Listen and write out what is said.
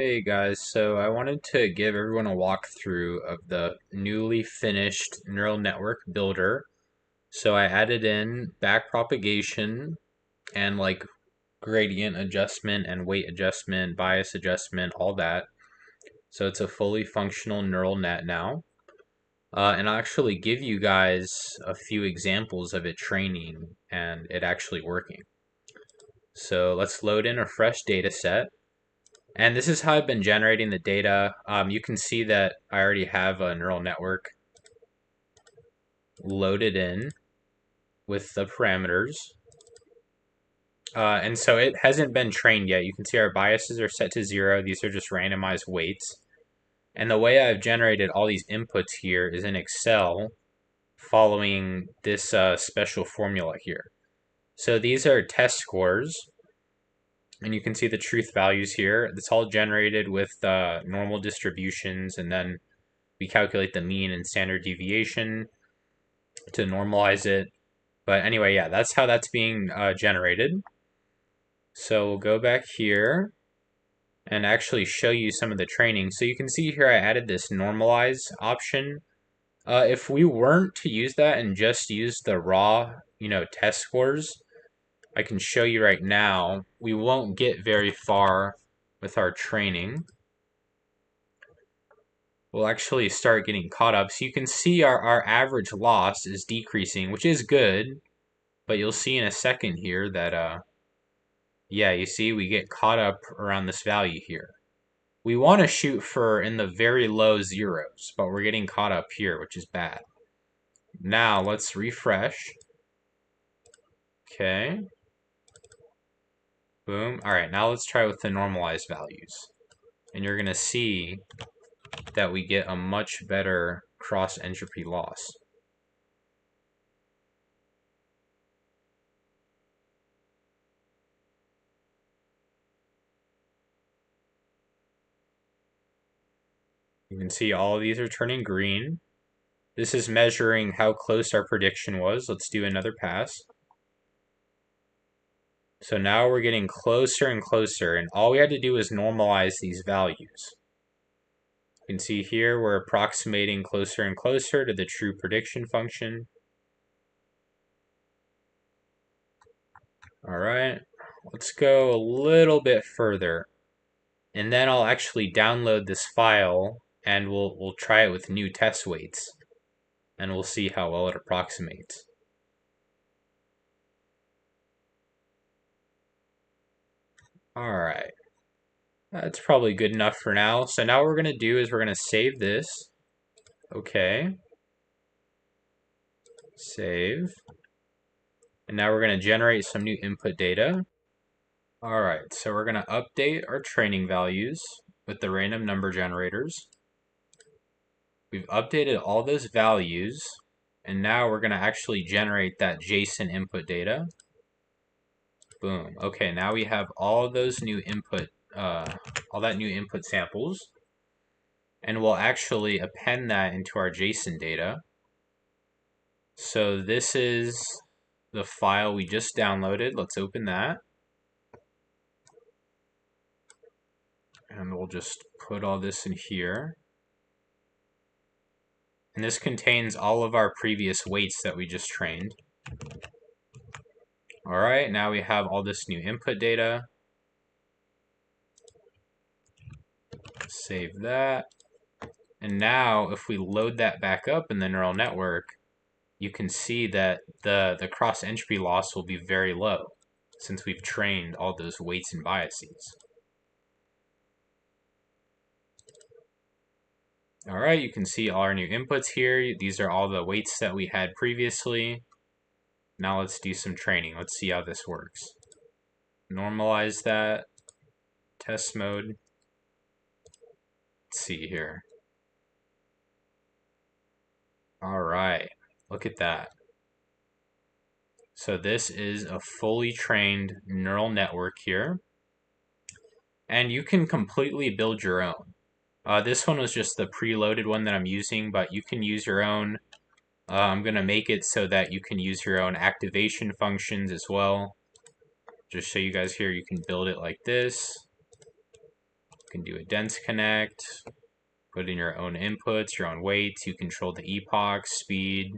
Hey guys, so I wanted to give everyone a walkthrough of the newly finished neural network builder. So I added in backpropagation and like gradient adjustment and weight adjustment, bias adjustment, all that. So it's a fully functional neural net now. And I'll actually give you guys a few examples of it training and it actually working. So let's load in a fresh data set. And this is how I've been generating the data. You can see that I already have a neural network loaded in with the parameters. And so it hasn't been trained yet. You can see our biases are set to 0. These are just randomized weights. And the way I've generated all these inputs here is in Excel following this special formula here. So these are test scores. And you can see the truth values here. It's all generated with normal distributions, and then we calculate the mean and standard deviation to normalize it. But anyway, yeah, that's how that's being generated. So we'll go back here and actually show you some of the training. So you can see here I added this normalize option. If we weren't to use that and just use the raw, test scores, I can show you right now, we won't get very far with our training. We'll actually start getting caught up. So you can see our average loss is decreasing, which is good. But you'll see in a second here that, yeah, you see we get caught up around this value here. We want to shoot for in the very low zeros, but we're getting caught up here, which is bad. Now let's refresh. Okay. Boom. All right, now let's try with the normalized values. And you're going to see that we get a much better cross entropy loss. You can see all of these are turning green. This is measuring how close our prediction was. Let's do another pass. So now we're getting closer and closer, and all we had to do is normalize these values. You can see here we're approximating closer and closer to the true prediction function. All right, let's go a little bit further, and then I'll actually download this file and we'll try it with new test weights, and we'll see how well it approximates. All right, that's probably good enough for now. So now what we're gonna do is we're gonna save this. Okay. Save. And now we're going to generate some new input data. All right, so we're going to update our training values with the random number generators. We've updated all those values, and now we're going to actually generate that JSON input data. Boom. Okay, now we have all those new input, all that new input samples, and we'll actually append that into our JSON data. So this is the file we just downloaded. Let's open that. And we'll just put all this in here. And this contains all of our previous weights that we just trained. All right, now we have all this new input data. Save that. And now if we load that back up in the neural network, you can see that the cross entropy loss will be very low since we've trained all those weights and biases. All right, you can see all our new inputs here. These are all the weights that we had previously. Now let's do some training. Let's see how this works. Normalize that. Test mode. Let's see here. All right, look at that. So this is a fully trained neural network here. And you can completely build your own. This one was just the preloaded one that I'm using, but you can use your own. I'm going to make it so that you can use your own activation functions as well. Just show you guys here, you can build it like this. can do a dense connect, put in your own inputs, your own weights. You control the epoch, speed,